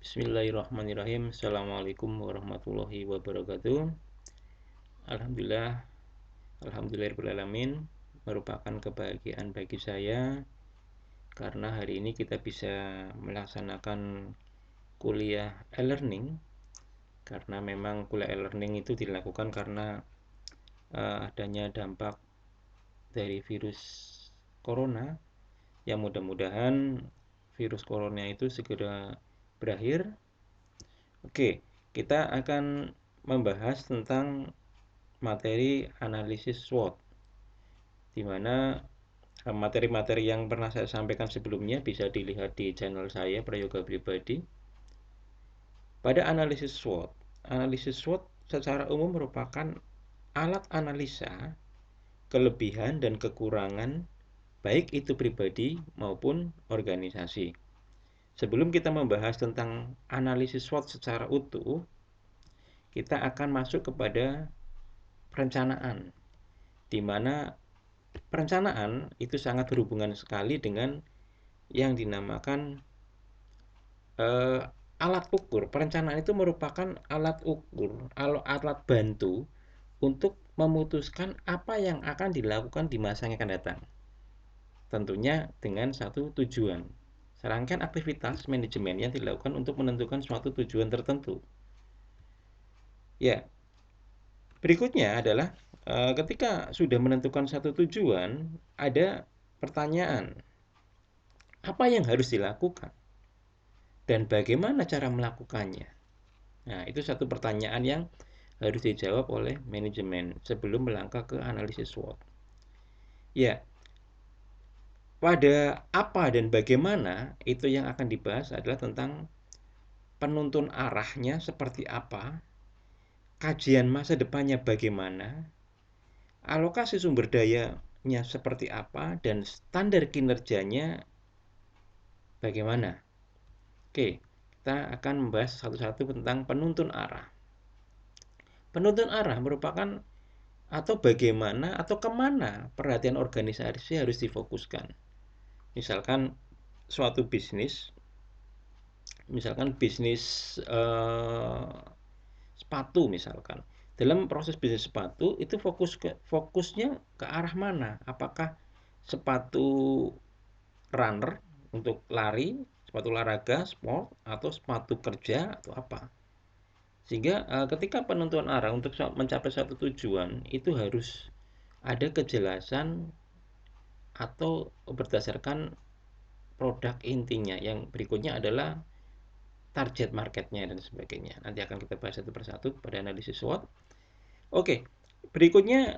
Bismillahirrahmanirrahim. Assalamualaikum warahmatullahi wabarakatuh. Alhamdulillah, alhamdulillahirrahmanirrahim, merupakan kebahagiaan bagi saya karena hari ini kita bisa melaksanakan kuliah e-learning, karena memang kuliah e-learning itu dilakukan karena adanya dampak dari virus corona, yang mudah-mudahan virus corona itu segera berakhir. Oke, kita akan membahas tentang materi analisis SWOT, di mana materi-materi yang pernah saya sampaikan sebelumnya bisa dilihat di channel saya Prayoga Pribadi. Pada analisis SWOT secara umum merupakan alat analisa kelebihan dan kekurangan baik itu pribadi maupun organisasi. Sebelum kita membahas tentang analisis SWOT secara utuh, kita akan masuk kepada perencanaan, di mana perencanaan itu sangat berhubungan sekali dengan yang dinamakan alat ukur. Perencanaan itu merupakan alat ukur, alat bantu untuk memutuskan apa yang akan dilakukan di masa yang akan datang. Tentunya dengan satu tujuan. Serangkaian aktivitas manajemen yang dilakukan untuk menentukan suatu tujuan tertentu. Ya, berikutnya adalah ketika sudah menentukan satu tujuan, ada pertanyaan, apa yang harus dilakukan dan bagaimana cara melakukannya. Nah, itu satu pertanyaan yang harus dijawab oleh manajemen sebelum melangkah ke analisis SWOT. Ya, pada apa dan bagaimana itu yang akan dibahas adalah tentang penuntun arahnya seperti apa, kajian masa depannya bagaimana, alokasi sumber dayanya seperti apa, dan standar kinerjanya bagaimana. Oke, kita akan membahas satu-satu tentang penuntun arah. Penuntun arah merupakan atau bagaimana atau kemana perhatian organisasi harus difokuskan. Misalkan suatu bisnis, sepatu misalkan. Dalam proses bisnis sepatu itu fokusnya ke arah mana? Apakah sepatu runner untuk lari, sepatu olahraga, sport, atau sepatu kerja atau apa? Sehingga ketika penentuan arah untuk mencapai suatu tujuan itu harus ada kejelasan atau berdasarkan produk intinya. Yang berikutnya adalah target marketnya dan sebagainya. Nanti akan kita bahas satu persatu pada analisis SWOT. Oke, berikutnya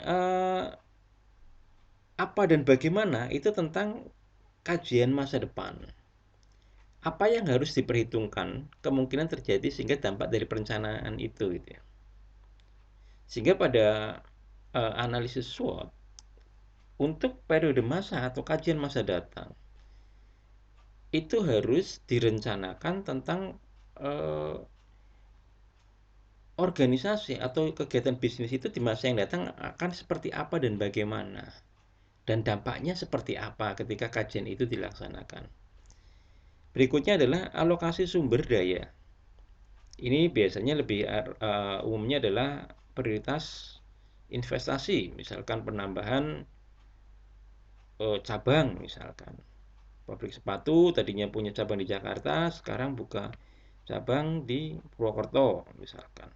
apa dan bagaimana itu tentang kajian masa depan. Apa yang harus diperhitungkan kemungkinan terjadi sehingga dampak dari perencanaan itu gitu ya. Sehingga pada analisis SWOT untuk periode masa atau kajian masa datang itu harus direncanakan tentang organisasi atau kegiatan bisnis itu di masa yang datang akan seperti apa dan bagaimana, dan dampaknya seperti apa ketika kajian itu dilaksanakan. Berikutnya adalah alokasi sumber daya. Ini biasanya lebih umumnya adalah prioritas investasi, misalkan penambahan cabang, misalkan pabrik sepatu tadinya punya cabang di Jakarta, sekarang buka cabang di Purwokerto misalkan.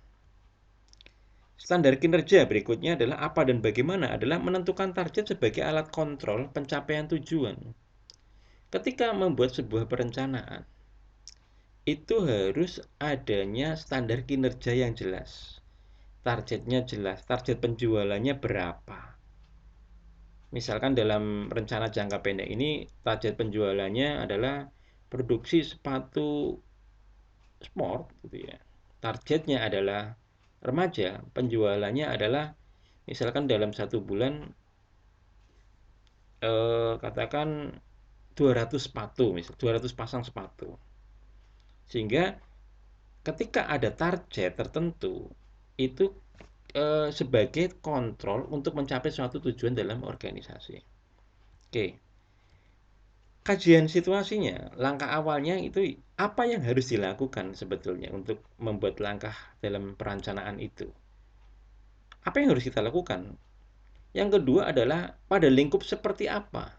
Standar kinerja berikutnya adalah apa dan bagaimana adalah menentukan target sebagai alat kontrol pencapaian tujuan. Ketika membuat sebuah perencanaan, itu harus adanya standar kinerja yang jelas. Targetnya jelas, target penjualannya berapa. Misalkan dalam rencana jangka pendek ini, target penjualannya adalah produksi sepatu sport, gitu ya. Targetnya adalah remaja, penjualannya adalah misalkan dalam satu bulan katakan 200 sepatu, misal 200 pasang sepatu. Sehingga ketika ada target tertentu itu sebagai kontrol untuk mencapai suatu tujuan dalam organisasi. Oke. kajian situasinya, langkah awalnya itu apa yang harus dilakukan sebetulnya untuk membuat langkah dalam perencanaan itu. Apa yang harus kita lakukan? Yang kedua adalah pada lingkup seperti apa.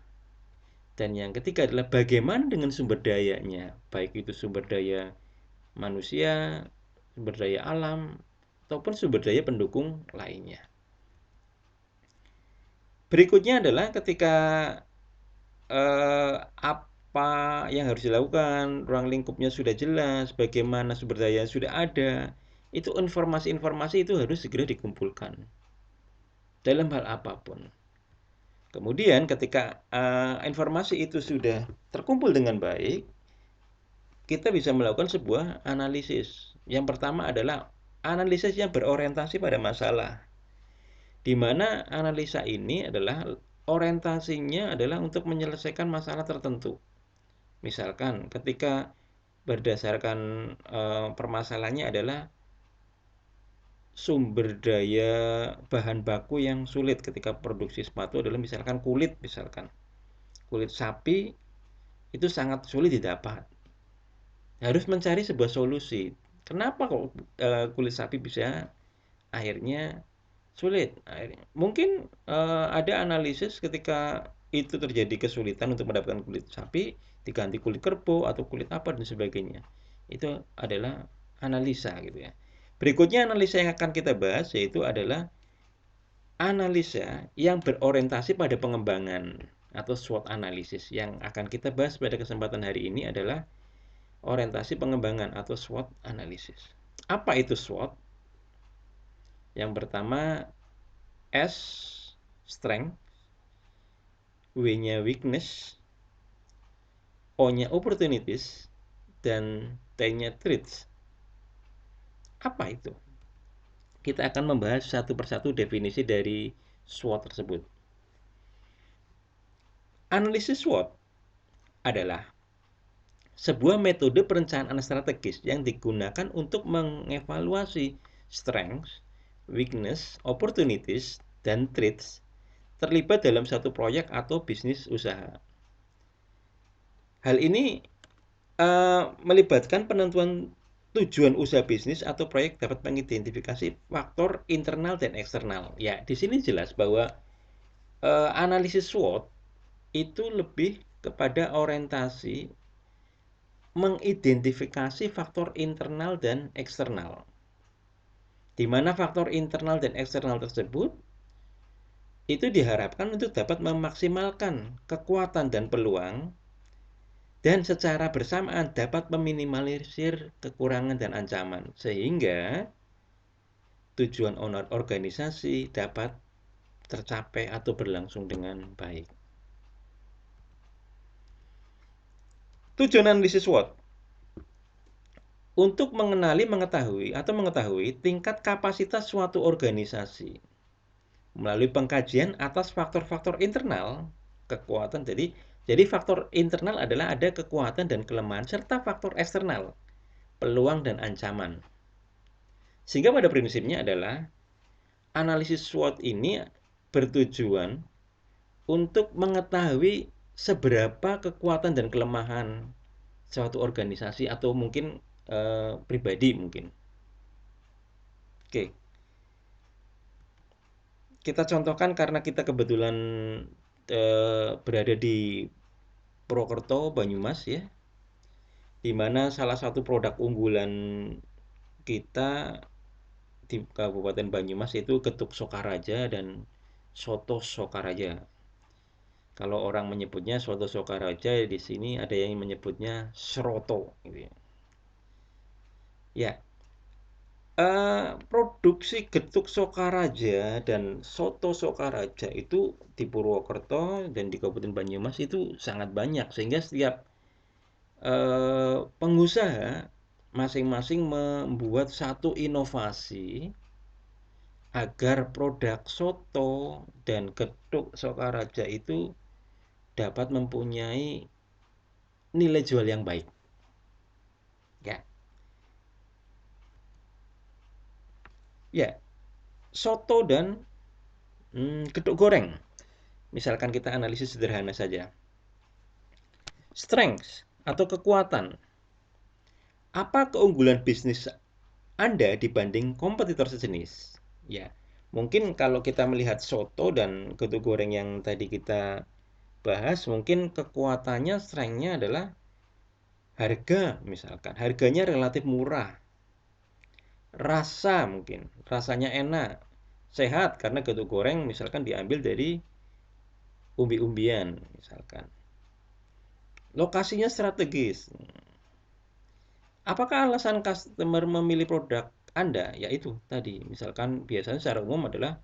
Dan yang ketiga adalah bagaimana dengan sumber dayanya, baik itu sumber daya manusia, sumber daya alam, ataupun sumber daya pendukung lainnya. Berikutnya adalah ketika apa yang harus dilakukan, ruang lingkupnya sudah jelas, bagaimana sumber daya sudah ada, itu informasi-informasi itu harus segera dikumpulkan dalam hal apapun. Kemudian ketika informasi itu sudah terkumpul dengan baik, kita bisa melakukan sebuah analisis. Yang pertama adalah analisis yang berorientasi pada masalah, di mana analisa ini adalah orientasinya adalah untuk menyelesaikan masalah tertentu. Misalkan ketika berdasarkan permasalahannya adalah sumber daya bahan baku yang sulit ketika produksi sepatu adalah misalkan kulit sapi itu sangat sulit didapat. Harus mencari sebuah solusi. Kenapa kok kulit sapi bisa akhirnya sulit? Mungkin ada analisis ketika itu terjadi kesulitan untuk mendapatkan kulit sapi, diganti kulit kerbau atau kulit apa dan sebagainya. Itu adalah analisa gitu ya. Berikutnya analisa yang akan kita bahas yaitu adalah analisa yang berorientasi pada pengembangan atau SWOT analisis. Yang akan kita bahas pada kesempatan hari ini adalah orientasi pengembangan atau SWOT analisis. Apa itu SWOT? Yang pertama S, strength, W-nya weakness, O-nya opportunities, dan T-nya threats. Apa itu? Kita akan membahas satu persatu definisi dari SWOT tersebut. Analisis SWOT adalah sebuah metode perencanaan strategis yang digunakan untuk mengevaluasi strengths, weakness, opportunities, dan threats terlibat dalam satu proyek atau bisnis usaha. Hal ini melibatkan penentuan tujuan usaha bisnis atau proyek dapat mengidentifikasi faktor internal dan eksternal. Ya, di sini jelas bahwa analisis SWOT itu lebih kepada orientasi mengidentifikasi faktor internal dan eksternal. Di mana faktor internal dan eksternal tersebut itu diharapkan untuk dapat memaksimalkan kekuatan dan peluang dan secara bersamaan dapat meminimalisir kekurangan dan ancaman sehingga tujuan organisasi dapat tercapai atau berlangsung dengan baik. Tujuan analisis SWOT untuk mengetahui tingkat kapasitas suatu organisasi melalui pengkajian atas faktor-faktor internal kekuatan. Jadi faktor internal adalah ada kekuatan dan kelemahan serta faktor eksternal peluang dan ancaman. Sehingga pada prinsipnya adalah analisis SWOT ini bertujuan untuk mengetahui seberapa kekuatan dan kelemahan suatu organisasi atau mungkin pribadi mungkin. Oke. Kita contohkan karena kita kebetulan berada di Purwokerto, Banyumas ya, di mana salah satu produk unggulan kita di Kabupaten Banyumas itu getuk Sokaraja dan soto Sokaraja. Kalau orang menyebutnya soto Sokaraja, di sini ada yang menyebutnya seroto gitu ya. Ya, produksi getuk Sokaraja dan soto Sokaraja itu di Purwokerto dan di Kabupaten Banyumas itu sangat banyak sehingga setiap pengusaha masing-masing membuat satu inovasi agar produk soto dan getuk Sokaraja itu dapat mempunyai nilai jual yang baik. Ya. Ya, soto dan getuk goreng. Misalkan kita analisis sederhana saja. Strength atau kekuatan. Apa keunggulan bisnis Anda dibanding kompetitor sejenis? Ya, mungkin kalau kita melihat soto dan getuk goreng yang tadi kita bahas, mungkin kekuatannya, strength-nya adalah harga misalkan. Harganya relatif murah. Rasa mungkin, rasanya enak, sehat karena getuk goreng misalkan diambil dari umbi-umbian misalkan. Lokasinya strategis. Apakah alasan customer memilih produk Anda? Yaitu tadi, misalkan biasanya secara umum adalah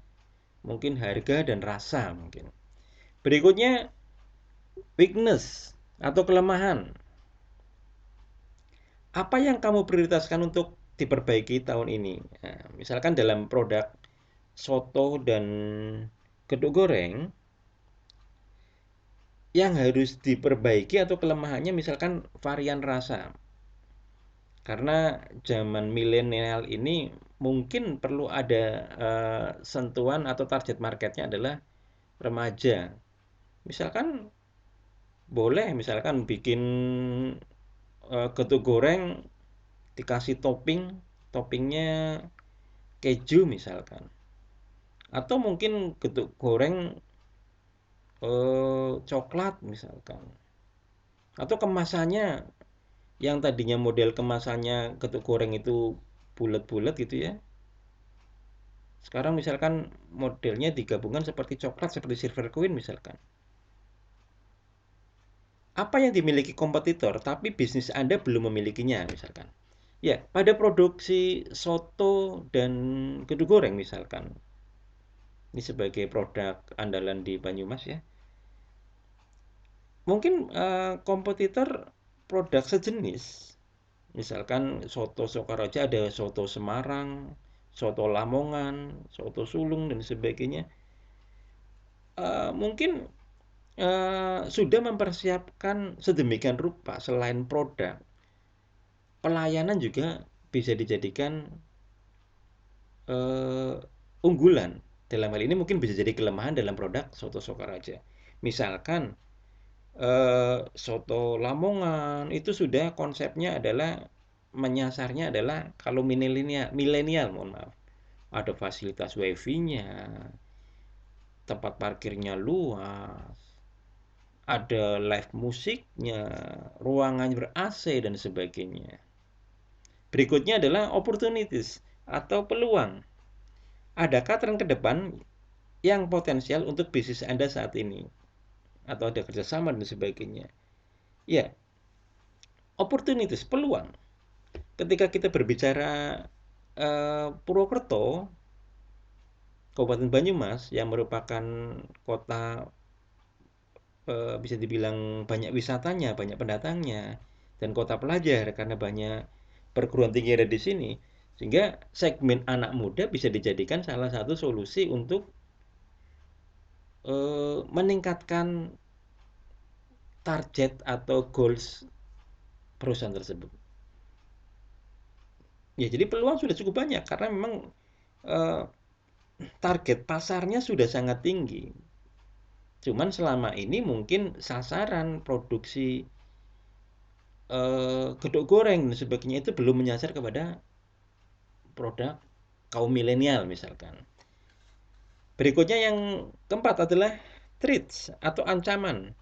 mungkin harga dan rasa mungkin. Berikutnya, weakness atau kelemahan. Apa yang kamu prioritaskan untuk diperbaiki tahun ini? Nah, misalkan dalam produk soto dan gedung goreng, yang harus diperbaiki atau kelemahannya misalkan varian rasa. Karena zaman milenial ini mungkin perlu ada sentuhan atau target marketnya adalah remaja. Misalkan boleh misalkan bikin getuk goreng dikasih toppingnya keju misalkan. Atau mungkin getuk goreng coklat misalkan. Atau kemasannya yang tadinya model kemasannya getuk goreng itu bulat-bulat gitu ya. Sekarang misalkan modelnya digabungkan seperti coklat, seperti Silver Queen misalkan. Apa yang dimiliki kompetitor tapi bisnis Anda belum memilikinya misalkan. Ya, pada produksi soto dan gedung goreng misalkan. Ini sebagai produk andalan di Banyumas ya. Mungkin kompetitor produk sejenis. Misalkan soto Sokaraja ada soto Semarang, soto Lamongan, soto Sulung dan sebagainya. Mungkin sudah mempersiapkan sedemikian rupa selain produk, pelayanan juga bisa dijadikan unggulan. Dalam hal ini mungkin bisa jadi kelemahan dalam produk soto Sokaraja. Misalkan soto Lamongan itu sudah konsepnya adalah menyasarnya adalah kalau milenial mohon maaf. Ada fasilitas wifi-nya, tempat parkirnya luas, ada live musiknya, ruangan ber-AC dan sebagainya. Berikutnya adalah opportunities atau peluang. Adakah tren ke depan yang potensial untuk bisnis Anda saat ini? Atau ada kerjasama dan sebagainya? Ya, opportunities, peluang. Ketika kita berbicara Purwokerto, Kabupaten Banyumas yang merupakan kota bisa dibilang banyak wisatanya, banyak pendatangnya, dan kota pelajar karena banyak perguruan tinggi ada di sini, sehingga segmen anak muda bisa dijadikan salah satu solusi untuk meningkatkan target atau goals perusahaan tersebut. Ya, jadi peluang sudah cukup banyak karena memang target pasarnya sudah sangat tinggi. Cuman selama ini mungkin sasaran produksi gedok goreng dan sebagainya itu belum menyasar kepada produk kaum milenial misalkan. Berikutnya yang keempat adalah threats atau ancaman.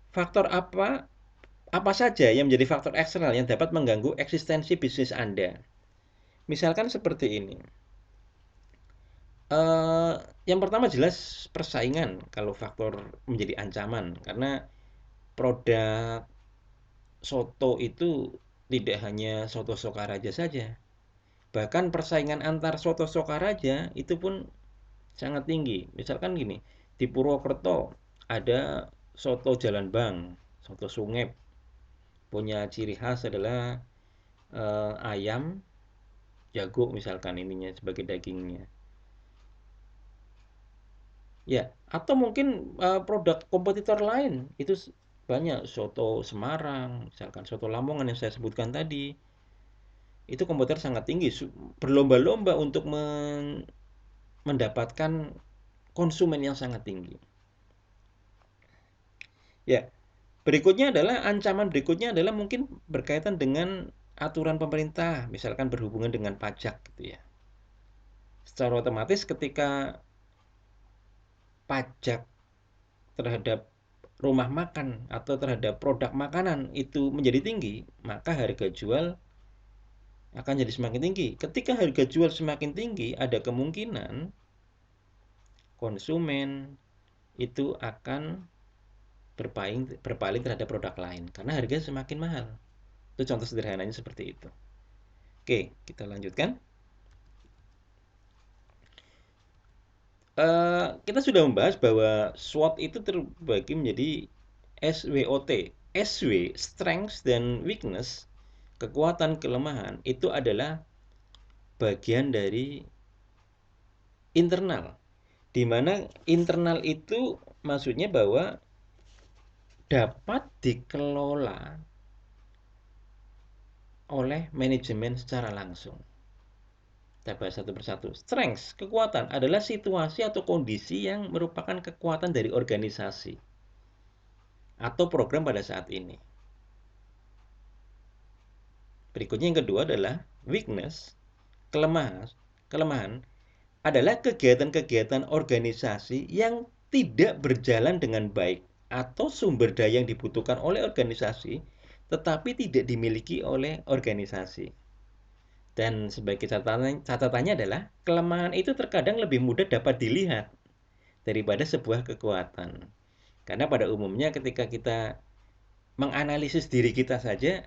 Faktor apa saja yang menjadi faktor eksternal yang dapat mengganggu eksistensi bisnis Anda. Misalkan seperti ini. Yang pertama jelas persaingan kalau faktor menjadi ancaman karena produk soto itu tidak hanya soto Sokaraja saja. Bahkan persaingan antar soto Sokaraja itu pun sangat tinggi. Misalkan gini, di Purwokerto ada soto Jalan Bang, soto Sungep. Punya ciri khas adalah ayam, jago misalkan ininya sebagai dagingnya. Ya, atau mungkin produk kompetitor lain itu banyak soto Semarang, misalkan soto Lamongan yang saya sebutkan tadi. Itu kompetitor sangat tinggi, berlomba-lomba untuk mendapatkan konsumen yang sangat tinggi. Ya, Berikutnya adalah ancaman berikutnya adalah mungkin berkaitan dengan aturan pemerintah, misalkan berhubungan dengan pajak gitu ya. Secara otomatis ketika pajak terhadap rumah makan atau terhadap produk makanan itu menjadi tinggi, maka harga jual akan jadi semakin tinggi. Ketika harga jual semakin tinggi, ada kemungkinan konsumen itu akan berpaling terhadap produk lain karena harganya semakin mahal. Itu contoh sederhananya seperti itu. Oke, kita lanjutkan. Kita sudah membahas bahwa SWOT itu terbagi menjadi SWOT. SW, strength dan weakness, kekuatan, kelemahan, itu adalah bagian dari internal. Di mana internal itu maksudnya bahwa dapat dikelola oleh manajemen secara langsung. Kita bahas satu persatu. Strength, kekuatan, adalah situasi atau kondisi yang merupakan kekuatan dari organisasi atau program pada saat ini. Berikutnya yang kedua adalah weakness, kelemahan adalah kegiatan-kegiatan organisasi yang tidak berjalan dengan baik atau sumber daya yang dibutuhkan oleh organisasi tetapi tidak dimiliki oleh organisasi. Dan sebagai catatannya adalah kelemahan itu terkadang lebih mudah dapat dilihat daripada sebuah kekuatan. Karena pada umumnya ketika kita menganalisis diri kita saja,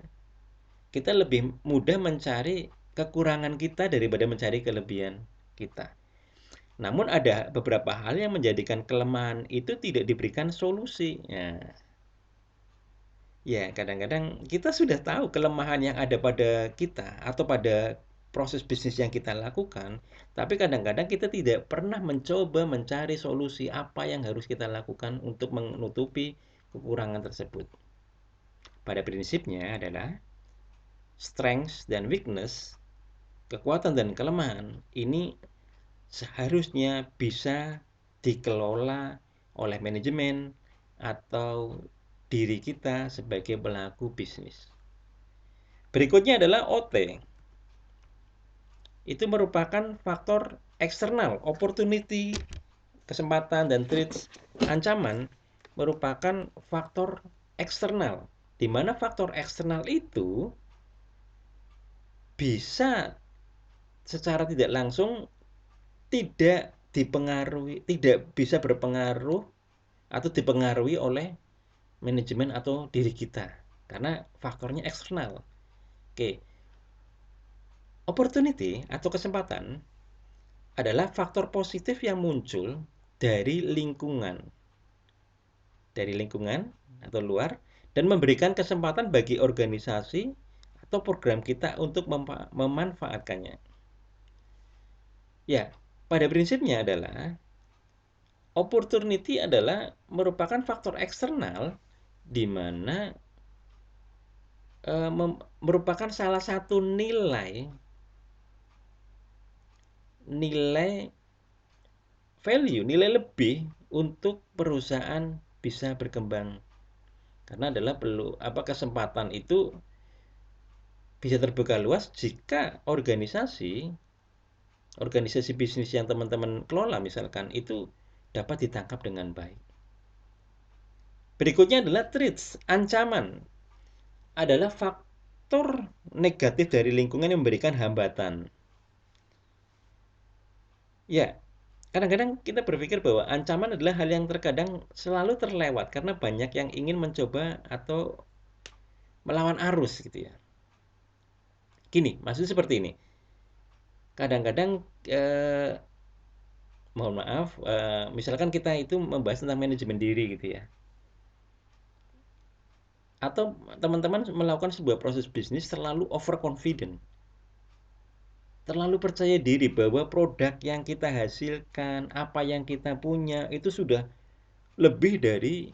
kita lebih mudah mencari kekurangan kita daripada mencari kelebihan kita. Namun ada beberapa hal yang menjadikan kelemahan itu tidak diberikan solusi. Ya, kadang-kadang kita sudah tahu kelemahan yang ada pada kita atau pada proses bisnis yang kita lakukan, tapi kadang-kadang kita tidak pernah mencoba mencari solusi apa yang harus kita lakukan untuk menutupi kekurangan tersebut. Pada prinsipnya adalah strength dan weakness, kekuatan dan kelemahan ini seharusnya bisa dikelola oleh manajemen atau diri kita sebagai pelaku bisnis. Berikutnya adalah OT. Itu merupakan faktor eksternal, opportunity, kesempatan, dan threats, ancaman, merupakan faktor eksternal. Di mana faktor eksternal itu bisa secara tidak langsung tidak bisa berpengaruh atau dipengaruhi oleh manajemen atau diri kita karena faktornya eksternal. Oke, opportunity atau kesempatan adalah faktor positif yang muncul dari lingkungan atau luar dan memberikan kesempatan bagi organisasi atau program kita untuk memanfaatkannya. Ya, pada prinsipnya adalah opportunity adalah merupakan faktor eksternal di mana merupakan salah satu nilai value, nilai lebih untuk perusahaan bisa berkembang. Karena adalah kesempatan itu bisa terbuka luas jika organisasi bisnis yang teman-teman kelola misalkan itu dapat ditangkap dengan baik. Berikutnya adalah threats, ancaman. Adalah faktor negatif dari lingkungan yang memberikan hambatan. Ya, kadang-kadang kita berpikir bahwa ancaman adalah hal yang terkadang selalu terlewat karena banyak yang ingin mencoba atau melawan arus gitu ya. Gini, maksudnya seperti ini. Kadang-kadang mohon maaf, misalkan kita itu membahas tentang manajemen diri gitu ya. Atau teman-teman melakukan sebuah proses bisnis terlalu overconfident. Terlalu percaya diri bahwa produk yang kita hasilkan, apa yang kita punya itu sudah lebih dari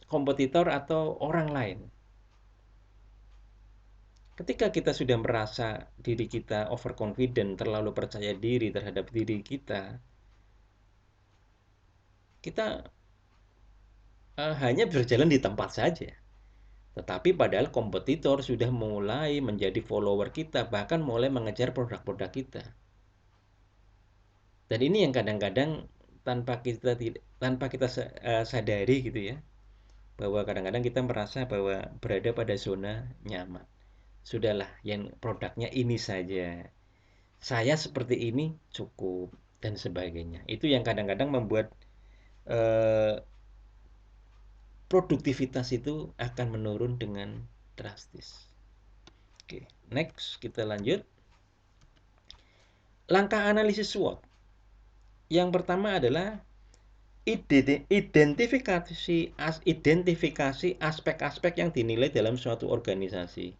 kompetitor atau orang lain. Ketika kita sudah merasa diri kita overconfident, terlalu percaya diri terhadap diri kita hanya berjalan di tempat saja. Tetapi padahal kompetitor sudah mulai menjadi follower kita, bahkan mulai mengejar produk-produk kita. Dan ini yang kadang-kadang tanpa kita sadari gitu ya, bahwa kadang-kadang kita merasa bahwa berada pada zona nyaman. Sudahlah, yang produknya ini saja. Saya seperti ini cukup dan sebagainya. Itu yang kadang-kadang membuat eh, produktivitas itu akan menurun dengan drastis. Oke, next kita lanjut. Langkah analisis SWOT. Yang pertama adalah identifikasi aspek-aspek yang dinilai dalam suatu organisasi.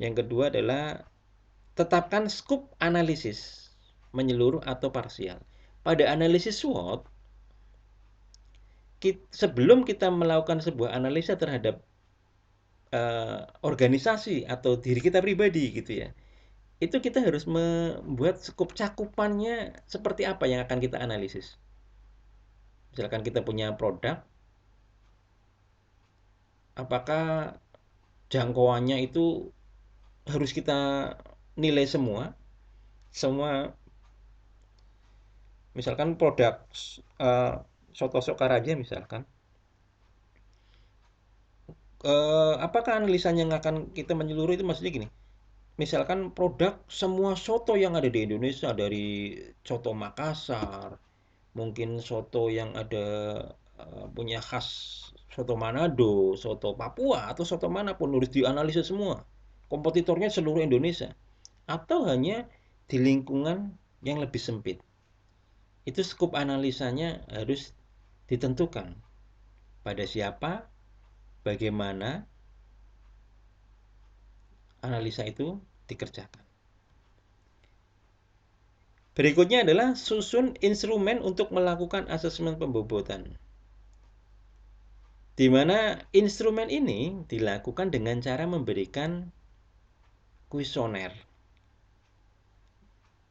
Yang kedua adalah tetapkan skop analisis menyeluruh atau parsial. Pada analisis SWOT, sebelum kita melakukan sebuah analisa terhadap organisasi atau diri kita pribadi gitu ya, itu kita harus membuat skop cakupannya seperti apa yang akan kita analisis. Misalkan kita punya produk, apakah jangkauannya itu harus kita nilai semua misalkan produk soto Sokaraja misalkan, apakah analisanya yang akan kita menyeluruh itu maksudnya gini, misalkan produk semua soto yang ada di Indonesia, dari soto Makassar, mungkin soto yang ada punya khas soto Manado, soto Papua, atau soto manapun harus dianalisis semua. Kompetitornya seluruh Indonesia. Atau hanya di lingkungan yang lebih sempit. Itu skop analisanya harus ditentukan. Pada siapa, bagaimana analisa itu dikerjakan. Berikutnya adalah susun instrumen untuk melakukan asesmen pembobotan. Di mana instrumen ini dilakukan dengan cara memberikan kuesioner.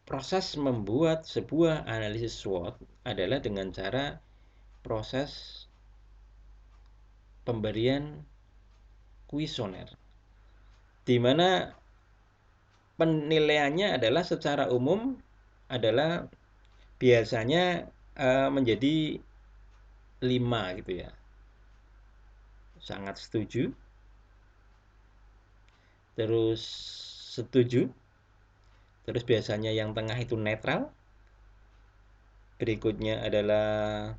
Proses membuat sebuah analisis SWOT adalah dengan cara proses pemberian kuesioner, di mana penilaiannya adalah secara umum adalah biasanya menjadi 5 gitu ya. Sangat setuju, terus setuju, terus biasanya yang tengah itu netral, berikutnya adalah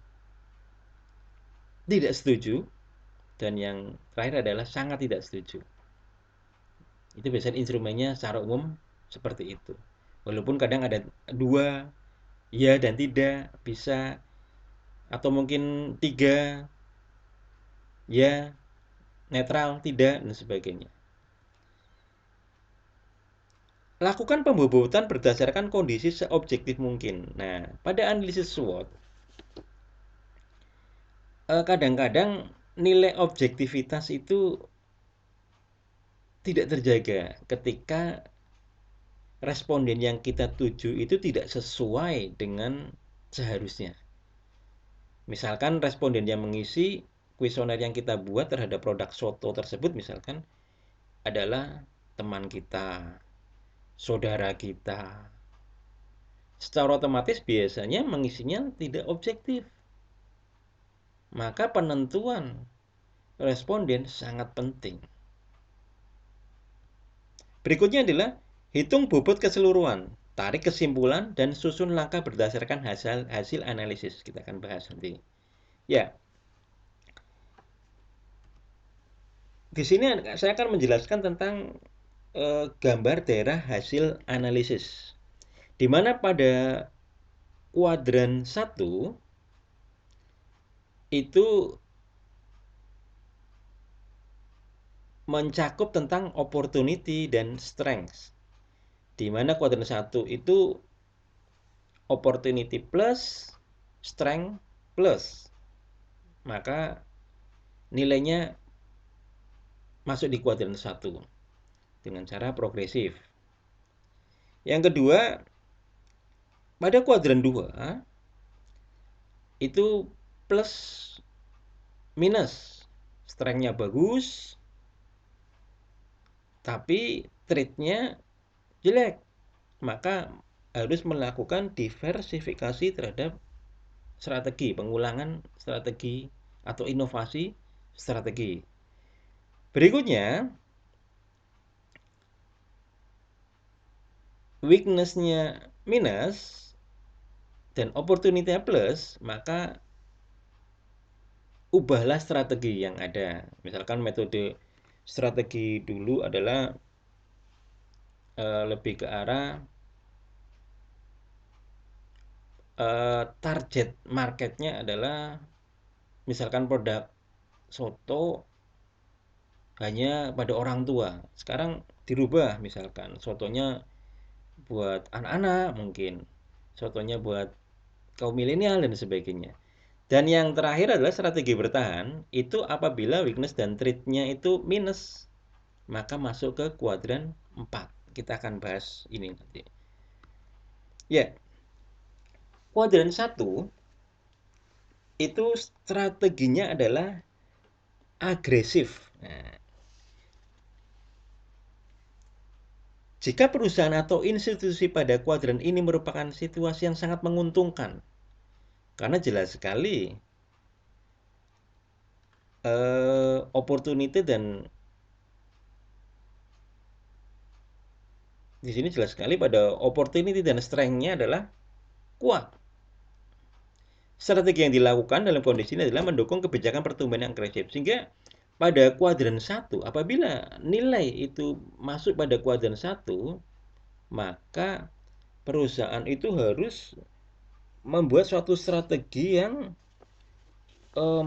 tidak setuju, dan yang terakhir adalah sangat tidak setuju. Itu biasanya instrumennya secara umum seperti itu. Walaupun kadang ada 2, ya dan tidak, bisa, atau mungkin 3, ya, netral, tidak, dan sebagainya. Lakukan pembobotan berdasarkan kondisi seobjektif mungkin. Nah, pada analisis SWOT, kadang-kadang nilai objektivitas itu tidak terjaga ketika responden yang kita tuju itu tidak sesuai dengan seharusnya. Misalkan responden yang mengisi kuesioner yang kita buat terhadap produk soto tersebut misalkan adalah teman kita, saudara kita. Secara otomatis biasanya mengisinya tidak objektif. Maka penentuan responden sangat penting. Berikutnya adalah hitung bobot keseluruhan, tarik kesimpulan, dan susun langkah berdasarkan hasil analisis. Kita akan bahas nanti. Ya, di sini saya akan menjelaskan tentang gambar daerah hasil analisis. Di mana pada kuadran 1 itu mencakup tentang opportunity dan strength. Di mana kuadran 1 itu opportunity plus, strength plus. Maka nilainya masuk di kuadran 1 dengan cara progresif. Yang kedua, pada kuadran 2 itu plus minus. Strength-nya bagus, tapi trade-nya jelek. Maka harus melakukan diversifikasi terhadap strategi, pengulangan strategi atau inovasi strategi. Berikutnya, weakness-nya minus dan opportunity-nya plus, maka ubahlah strategi yang ada. Misalkan metode strategi dulu adalah lebih ke arah target marketnya adalah misalkan produk soto hanya pada orang tua. Sekarang dirubah, misalkan sotonya buat anak-anak mungkin, sotonya buat kaum milenial dan sebagainya. Dan yang terakhir adalah strategi bertahan. Itu apabila weakness dan trade-nya itu minus, maka masuk ke kuadran 4. Kita akan bahas ini nanti. Ya, kuadran 1 itu strateginya adalah agresif. Nah, jika perusahaan atau institusi pada kuadran ini merupakan situasi yang sangat menguntungkan, karena jelas sekali opportunity dan di sini jelas sekali pada opportunity dan strength-nya adalah kuat. Strategi yang dilakukan dalam kondisi ini adalah mendukung kebijakan pertumbuhan yang agresif. Sehingga pada kuadran 1, apabila nilai itu masuk pada kuadran 1, maka perusahaan itu harus membuat suatu strategi yang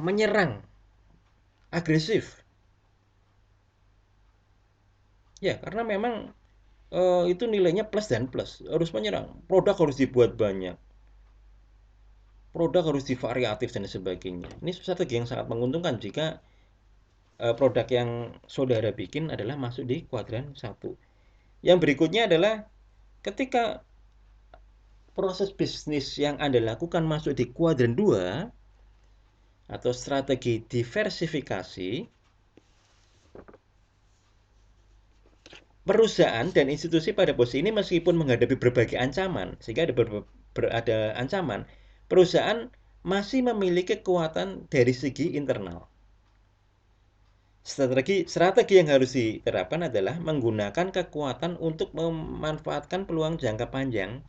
menyerang, agresif. Ya, karena memang itu nilainya plus dan plus, harus menyerang. Produk harus dibuat banyak, produk harus divariatif dan sebagainya. Ini strategi yang sangat menguntungkan jika produk yang saudara bikin adalah masuk di kuadran 1. Yang berikutnya adalah ketika proses bisnis yang Anda lakukan masuk di kuadran 2 atau strategi diversifikasi, perusahaan dan institusi pada posisi ini meskipun menghadapi berbagai ancaman, sehingga ada ancaman, perusahaan masih memiliki kekuatan dari segi internal. Strategi yang harus diterapkan adalah menggunakan kekuatan untuk memanfaatkan peluang jangka panjang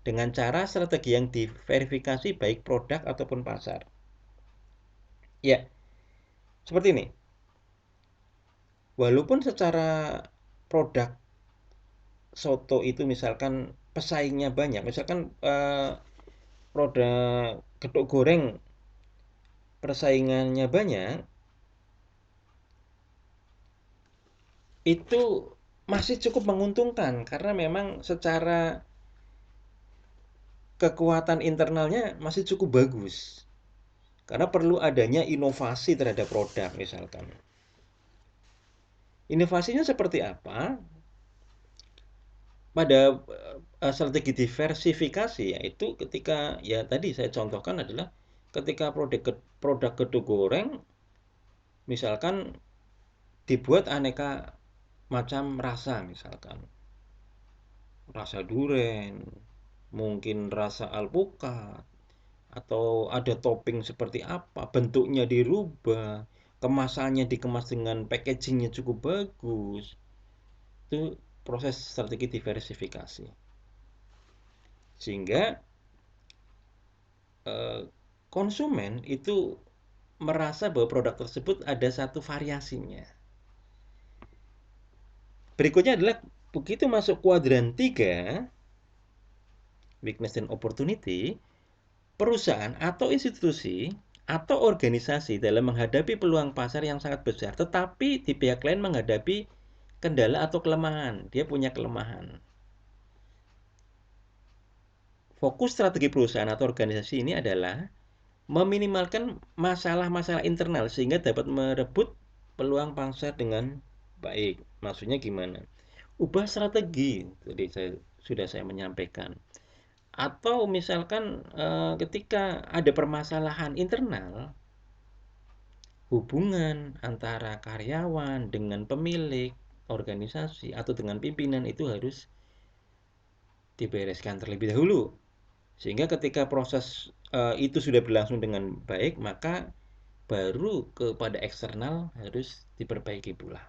dengan cara strategi yang diverifikasi baik produk ataupun pasar. Ya, seperti ini. Walaupun secara produk soto itu misalkan pesaingnya banyak, misalkan produk getuk goreng persaingannya banyak, itu masih cukup menguntungkan karena memang secara kekuatan internalnya masih cukup bagus. Karena perlu adanya inovasi terhadap produk misalkan. Inovasinya seperti apa? Pada strategi diversifikasi yaitu ketika ya tadi saya contohkan adalah ketika produk gedung goreng misalkan dibuat aneka macam rasa, misalkan rasa duren, mungkin rasa alpukat, atau ada topping seperti apa, bentuknya dirubah, kemasannya dikemas dengan packagingnya cukup bagus. Itu proses strategi diversifikasi. Sehingga konsumen itu merasa bahwa produk tersebut ada satu variasinya. Berikutnya adalah begitu masuk kuadran 3, weakness dan opportunity, perusahaan atau institusi atau organisasi dalam menghadapi peluang pasar yang sangat besar, tetapi di pihak lain menghadapi kendala atau kelemahan. Dia punya kelemahan. Fokus strategi perusahaan atau organisasi ini adalah meminimalkan masalah-masalah internal sehingga dapat merebut peluang pasar dengan baik. Maksudnya gimana? Ubah strategi. Tadi sudah saya menyampaikan. Atau misalkan ketika ada permasalahan internal, hubungan antara karyawan dengan pemilik organisasi atau dengan pimpinan itu harus dibereskan terlebih dahulu. Sehingga ketika proses itu sudah berlangsung dengan baik, maka baru kepada eksternal harus diperbaiki pula.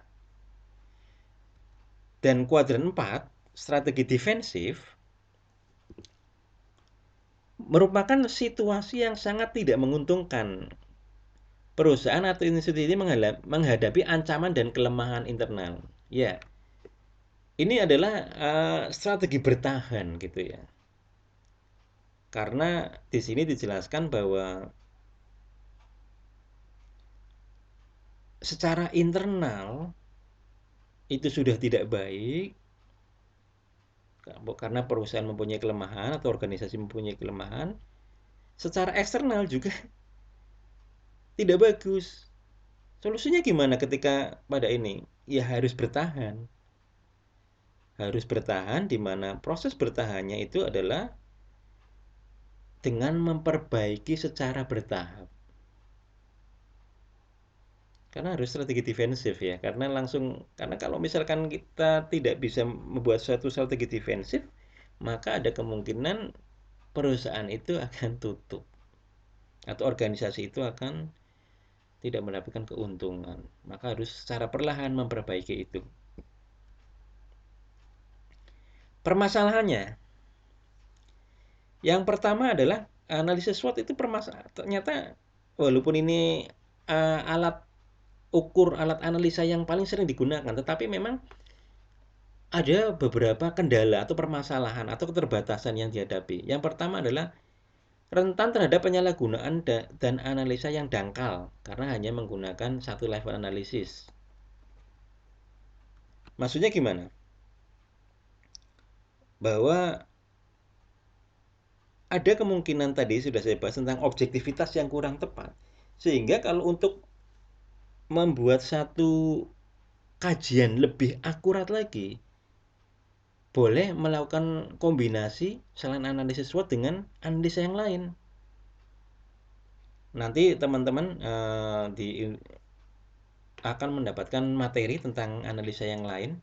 Dan kuadran 4, strategi defensif, merupakan situasi yang sangat tidak menguntungkan perusahaan atau institusi ini menghadapi ancaman dan kelemahan internal. Ya, ini adalah strategi bertahan gitu ya. Karena di sini dijelaskan bahwa secara internal itu sudah tidak baik karena perusahaan mempunyai kelemahan atau organisasi mempunyai kelemahan, secara eksternal juga tidak bagus. Solusinya gimana ketika pada ini? Ya harus bertahan. Harus bertahan di mana proses bertahannya itu adalah dengan memperbaiki secara bertahap. Karena harus strategi defensif ya, karena kalau misalkan kita tidak bisa membuat suatu strategi defensif, maka ada kemungkinan perusahaan itu akan tutup atau organisasi itu akan tidak mendapatkan keuntungan. Maka harus secara perlahan memperbaiki itu. Permasalahannya, yang pertama adalah analisis SWOT itu ternyata walaupun ini alat ukur, alat analisa yang paling sering digunakan, tetapi memang ada beberapa kendala atau permasalahan atau keterbatasan yang dihadapi. Yang pertama adalah rentan terhadap penyalahgunaan dan analisa yang dangkal karena hanya menggunakan satu level analisis. Maksudnya gimana? Bahwa ada kemungkinan tadi sudah saya bahas tentang objektivitas yang kurang tepat. Sehingga kalau untuk membuat satu kajian lebih akurat lagi, boleh melakukan kombinasi selain analisis SWOT dengan analisa yang lain. Nanti teman-teman akan mendapatkan materi tentang analisa yang lain.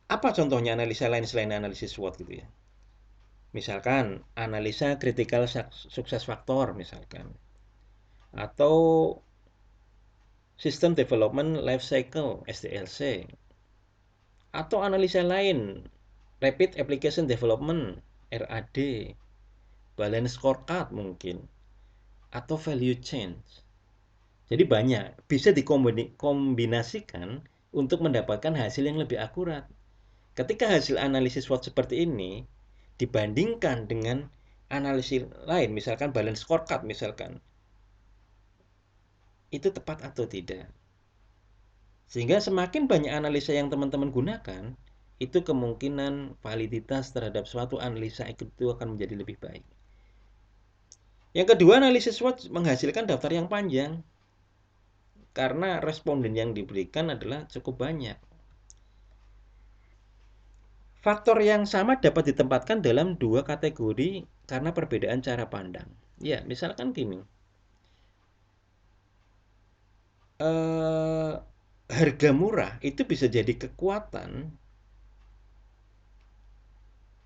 Apa contohnya analisa lain selain analisis SWOT gitu ya? Misalkan analisa critical success factor misalkan. Atau System Development Life Cycle (SDLC). Atau analisa lain, Rapid Application Development (RAD). Balance Scorecard mungkin. Atau Value Change. Jadi banyak, bisa dikombinasikan untuk mendapatkan hasil yang lebih akurat. Ketika hasil analisis SWOT seperti ini dibandingkan dengan analisis lain, misalkan balance scorecard misalkan, itu tepat atau tidak. Sehingga semakin banyak analisa yang teman-teman gunakan, itu kemungkinan validitas terhadap suatu analisa itu akan menjadi lebih baik. Yang kedua, analisis SWOT menghasilkan daftar yang panjang karena responden yang diberikan adalah cukup banyak. Faktor yang sama dapat ditempatkan dalam dua kategori karena perbedaan cara pandang. Ya, misalkan gini. Harga murah itu bisa jadi kekuatan,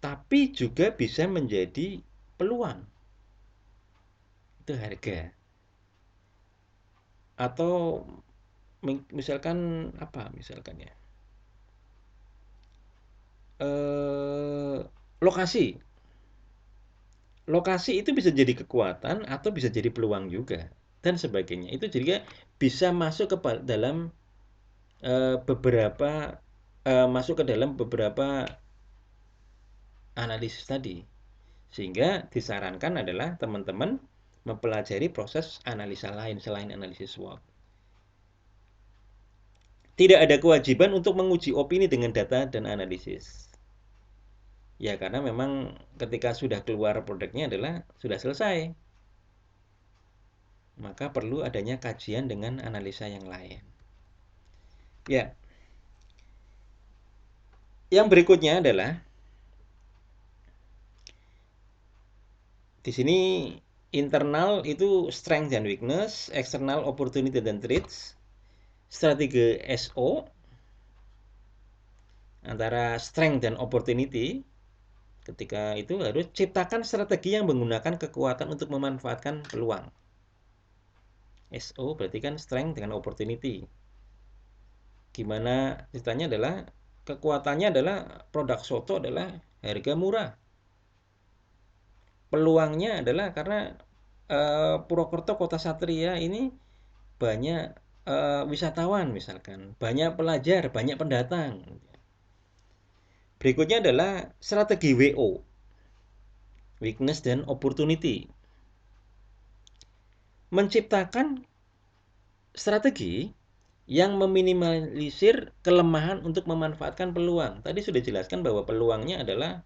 tapi juga bisa menjadi peluang. Itu harga. Atau misalkan apa misalkan ya? Lokasi. Lokasi itu bisa jadi kekuatan atau bisa jadi peluang juga dan sebagainya. Itu juga bisa masuk ke dalam beberapa masuk ke dalam beberapa analisis tadi. Sehingga disarankan adalah teman-teman mempelajari proses analisa lain selain analisis SWOT. Tidak ada kewajiban untuk menguji opini dengan data dan analisis. Ya, karena memang ketika sudah keluar produknya adalah sudah selesai. Maka perlu adanya kajian dengan analisa yang lain. Ya. Yang berikutnya adalah Di sini internal itu strength dan weakness, eksternal opportunity dan threats, strategi SO antara strength dan opportunity. Ketika itu harus ciptakan strategi yang menggunakan kekuatan untuk memanfaatkan peluang. SO berarti kan strength dengan opportunity. Gimana ceritanya adalah kekuatannya adalah produk soto adalah harga murah. Peluangnya adalah karena Purwokerto Kota Satria ini banyak wisatawan misalkan, banyak pelajar, banyak pendatang. Berikutnya adalah strategi WO, weakness dan opportunity. Menciptakan strategi yang meminimalisir kelemahan untuk memanfaatkan peluang. Tadi sudah jelaskan bahwa peluangnya adalah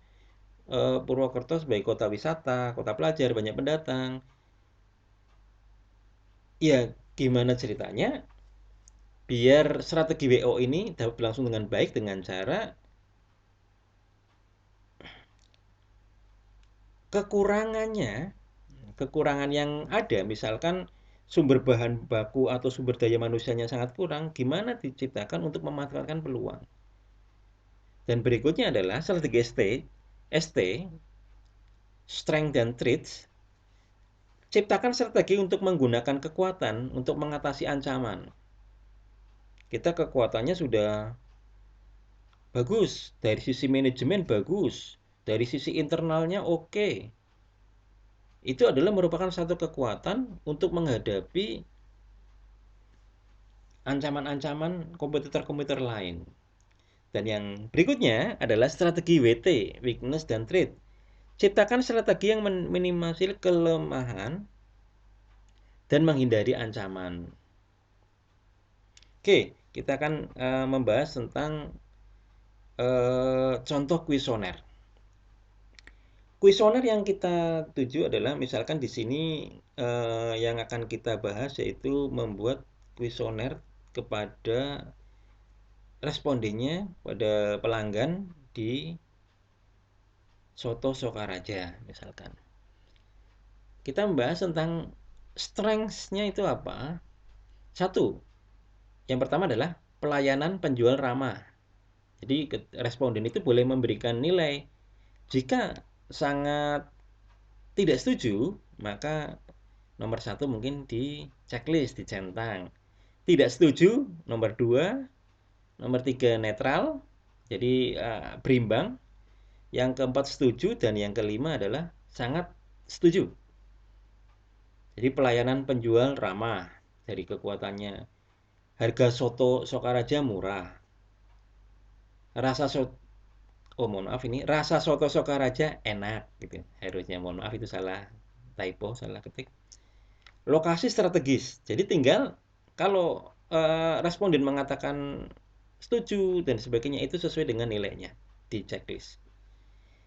Purwokerto sebagai kota wisata, kota pelajar, banyak pendatang. Ya, gimana ceritanya? Biar strategi WO ini dapat berlangsung dengan baik dengan cara kekurangan yang ada, misalkan sumber bahan baku atau sumber daya manusianya sangat kurang, gimana diciptakan untuk memanfaatkan peluang. Dan berikutnya adalah strategi ST, strength dan threats. Ciptakan strategi untuk menggunakan kekuatan untuk mengatasi ancaman. Kita kekuatannya sudah bagus, dari sisi manajemen bagus, dari sisi internalnya oke. Itu adalah merupakan satu kekuatan untuk menghadapi ancaman-ancaman kompetitor-kompetitor lain. Dan yang berikutnya adalah strategi WT, weakness dan threat. Ciptakan strategi yang meminimalisir kelemahan dan menghindari ancaman. Oke, kita akan membahas tentang contoh kuesioner. Kuesioner yang kita tuju adalah misalkan di sini yang akan kita bahas yaitu membuat kuesioner kepada respondennya, pada pelanggan di Soto Sokaraja misalkan. Kita membahas tentang strengths-nya itu apa? Satu, yang pertama adalah pelayanan penjual ramah. Jadi responden itu boleh memberikan nilai. Jika sangat tidak setuju, maka nomor satu mungkin di checklist, dicentang. Tidak setuju, nomor dua. Nomor tiga netral, jadi berimbang. Yang keempat setuju, dan yang kelima adalah sangat setuju. Jadi pelayanan penjual ramah dari kekuatannya. Harga soto Sokaraja murah. Rasa soto rasa soto Sokaraja enak gitu. Harusnya mohon maaf itu salah typo, salah ketik. Lokasi strategis. Jadi tinggal kalau responden mengatakan setuju dan sebagainya itu sesuai dengan nilainya di checklist.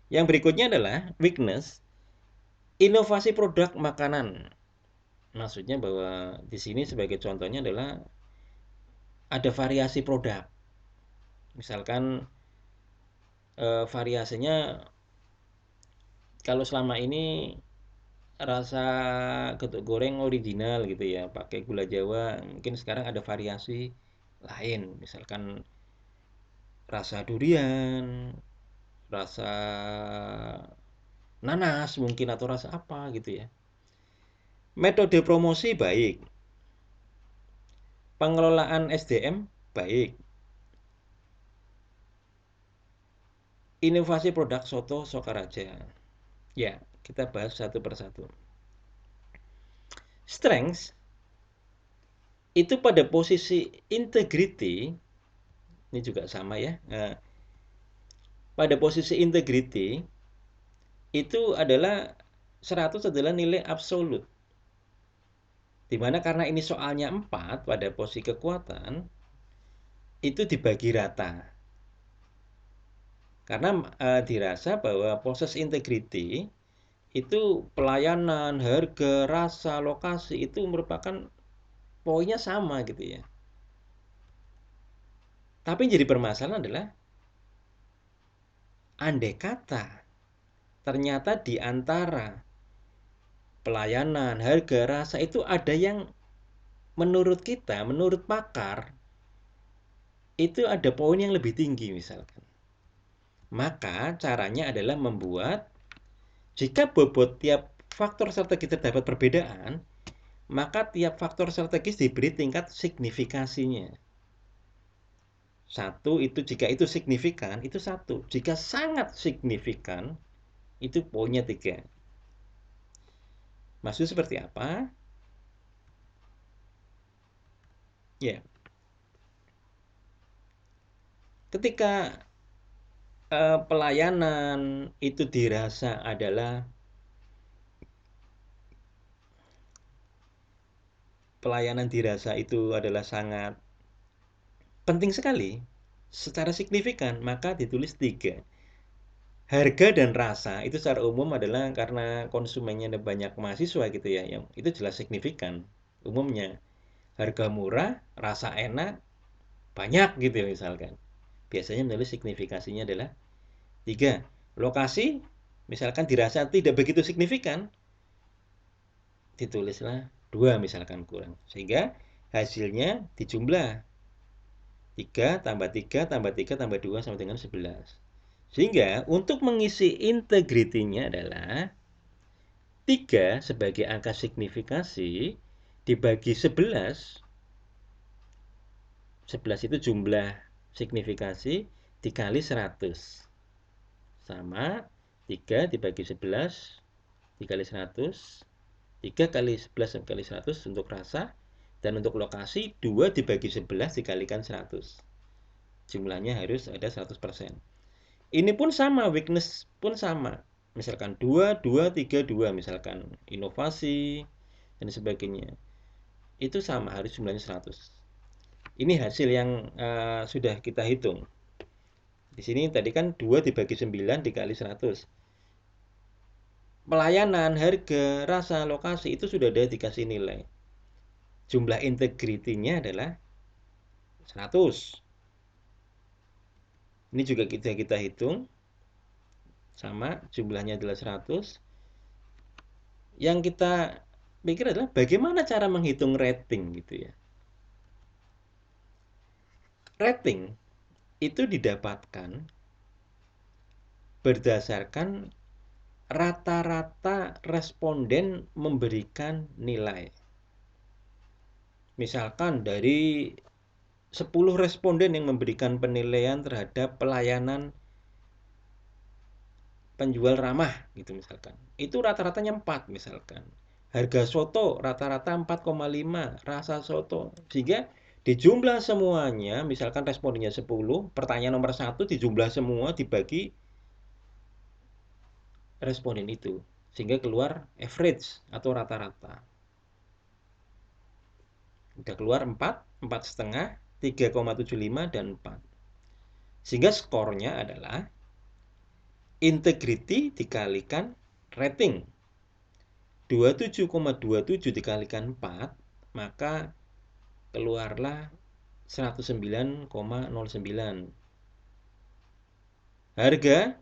Yang berikutnya adalah weakness, inovasi produk makanan. Maksudnya bahwa di sini sebagai contohnya adalah ada variasi produk. Misalkan variasinya kalau selama ini rasa getuk goreng original gitu ya, pakai gula Jawa, mungkin sekarang ada variasi lain, misalkan rasa durian, rasa nanas mungkin atau rasa apa gitu ya. Metode promosi baik, pengelolaan SDM baik, inovasi produk soto Sokaraja. Ya, kita bahas satu persatu. Strengths itu pada posisi integrity, ini juga sama ya. Nah, pada posisi integrity itu adalah 100 adalah nilai absolut. Dimana karena ini soalnya 4 pada posisi kekuatan, itu dibagi rata. Karena dirasa bahwa proses integrity itu pelayanan, harga, rasa, lokasi itu merupakan poinnya sama gitu ya. Tapi yang jadi permasalahan adalah andai kata ternyata di antara pelayanan, harga, rasa itu ada yang menurut kita, menurut pakar, itu ada poin yang lebih tinggi misalkan. Maka caranya adalah membuat, jika bobot tiap faktor strategis terdapat perbedaan, maka tiap faktor strategis diberi tingkat signifikasinya. Satu itu jika itu signifikan, itu satu. Jika sangat signifikan, itu poinnya 3. Maksudnya seperti apa? Ya, ketika pelayanan itu dirasa adalah sangat penting sekali secara signifikan, maka ditulis 3. Harga dan rasa itu secara umum adalah karena konsumennya ada banyak mahasiswa gitu ya, yang itu jelas signifikan umumnya. Harga murah, rasa enak, banyak gitu ya misalkan. Biasanya menulis signifikasinya adalah 3. Lokasi misalkan dirasa tidak begitu signifikan, ditulislah 2 misalkan kurang. Sehingga hasilnya dijumlah 3 tambah 3 tambah 3 tambah 2 sama dengan 11. Sehingga untuk mengisi integritinya adalah 3 sebagai angka signifikasi dibagi 11. 11 itu jumlah signifikasi dikali 100. Sama 3 dibagi 11 dikali 100. 3 kali 11 kali 100 untuk rasa. Dan untuk lokasi 2 dibagi 11 dikalikan 100. Jumlahnya harus ada 100%. Ini pun sama, weakness pun sama. Misalkan 2, 2, 3, 2. Misalkan inovasi dan sebagainya. Itu sama, harus jumlahnya 100. Ini hasil yang sudah kita hitung. Di sini tadi kan 2 dibagi 9 dikali 100. Pelayanan, harga, rasa, lokasi itu sudah ada dikasih nilai. Jumlah integritinya adalah 100. Ini juga kita hitung. Sama, jumlahnya adalah 100. Yang kita pikir adalah bagaimana cara menghitung rating gitu ya. Rating itu didapatkan berdasarkan rata-rata responden memberikan nilai. Misalkan dari 10 responden yang memberikan penilaian terhadap pelayanan penjual ramah gitu misalkan. Itu rata-ratanya 4 misalkan. Harga soto rata-rata 4,5, rasa soto. Sehingga dijumlah semuanya, misalkan respondennya 10, pertanyaan nomor 1 dijumlah semua dibagi responden itu. Sehingga keluar average atau rata-rata. Udah keluar 4, 4,5, 3,75, dan 4. Sehingga skornya adalah integrity dikalikan rating. 27,27 dikalikan 4, maka keluarlah 109,09. Harga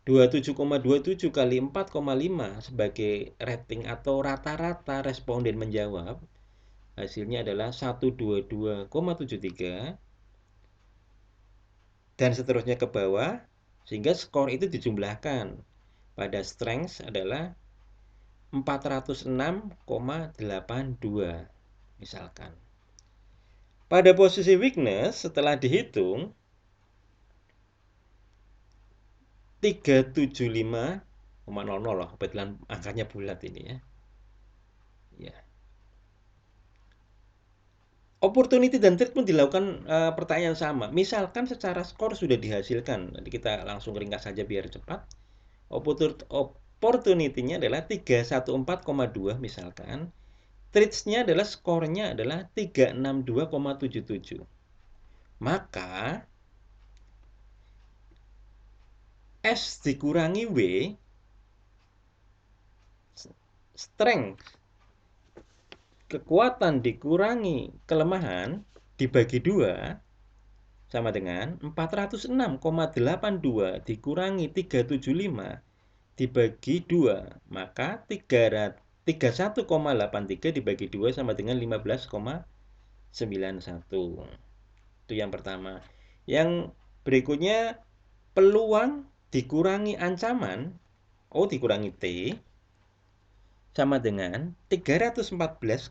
27,27 kali 4,5 sebagai rating atau rata-rata responden menjawab. Hasilnya adalah 122,73. Dan seterusnya ke bawah, sehingga skor itu dijumlahkan. Pada strength adalah 406,82 misalkan. Pada posisi weakness setelah dihitung 375,00 lah, kebetulan angkanya bulat ini ya. Ya. Opportunity dan threat pun dilakukan pertanyaan sama. Misalkan secara skor sudah dihasilkan. Nanti kita langsung ringkas saja biar cepat. Opportunity-nya adalah 314,2 misalkan. Threats-nya adalah skornya adalah 362,77. Maka S dikurangi W, strength, kekuatan dikurangi kelemahan dibagi 2 sama dengan 406,82 dikurangi 375 dibagi 2, maka 300 31,83 dibagi 2 sama dengan 15,91. Itu yang pertama. Yang berikutnya, peluang dikurangi ancaman, O dikurangi T, sama dengan 314,2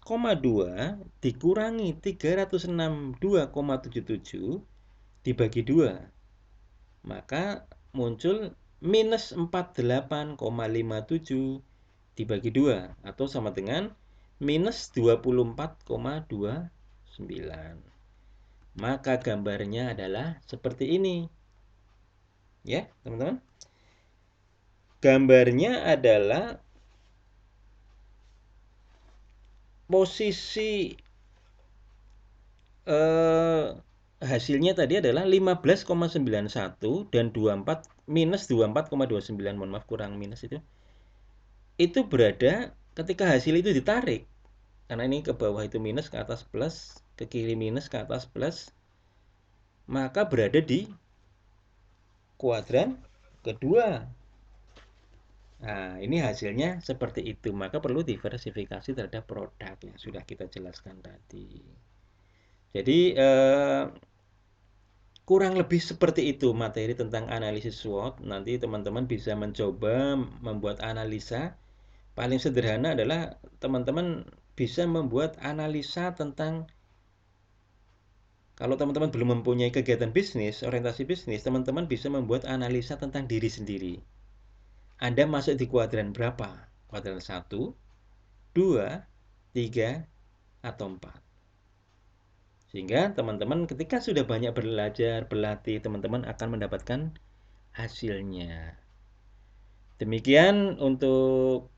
dikurangi 362,77 dibagi 2. Maka muncul minus 48,57 dibagi 2, atau sama dengan minus 24,29. Maka gambarnya adalah seperti ini. Ya, teman-teman. Gambarnya adalah posisi hasilnya tadi adalah 15,91 dan 24 minus 24,29. Mohon maaf, kurang minus itu. Itu berada ketika hasil itu ditarik. Karena ini ke bawah itu minus, ke atas plus, ke kiri minus, ke atas plus. Maka berada di kuadran kedua. Nah, ini hasilnya seperti itu. Maka perlu diversifikasi terhadap produk yang sudah kita jelaskan tadi. Jadi, kurang lebih seperti itu materi tentang analisis SWOT. Nanti teman-teman bisa mencoba membuat analisa. Paling sederhana adalah teman-teman bisa membuat analisa tentang, kalau teman-teman belum mempunyai kegiatan bisnis, orientasi bisnis, teman-teman bisa membuat analisa tentang diri sendiri. Anda masuk di kuadran berapa? Kuadran 1, 2, 3, atau 4. Sehingga teman-teman ketika sudah banyak belajar, berlatih, teman-teman akan mendapatkan hasilnya. Demikian untuk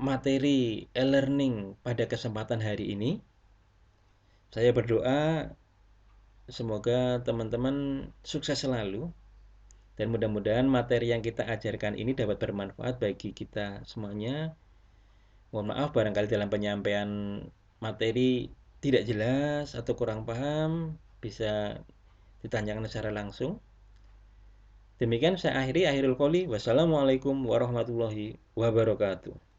materi e-learning pada kesempatan hari ini. Saya berdoa semoga teman-teman sukses selalu, dan mudah-mudahan materi yang kita ajarkan ini dapat bermanfaat bagi kita semuanya. Mohon maaf barangkali dalam penyampaian materi tidak jelas atau kurang paham, bisa ditanyakan secara langsung. Demikian saya akhiri, akhirul qouli. Wassalamualaikum warahmatullahi wabarakatuh.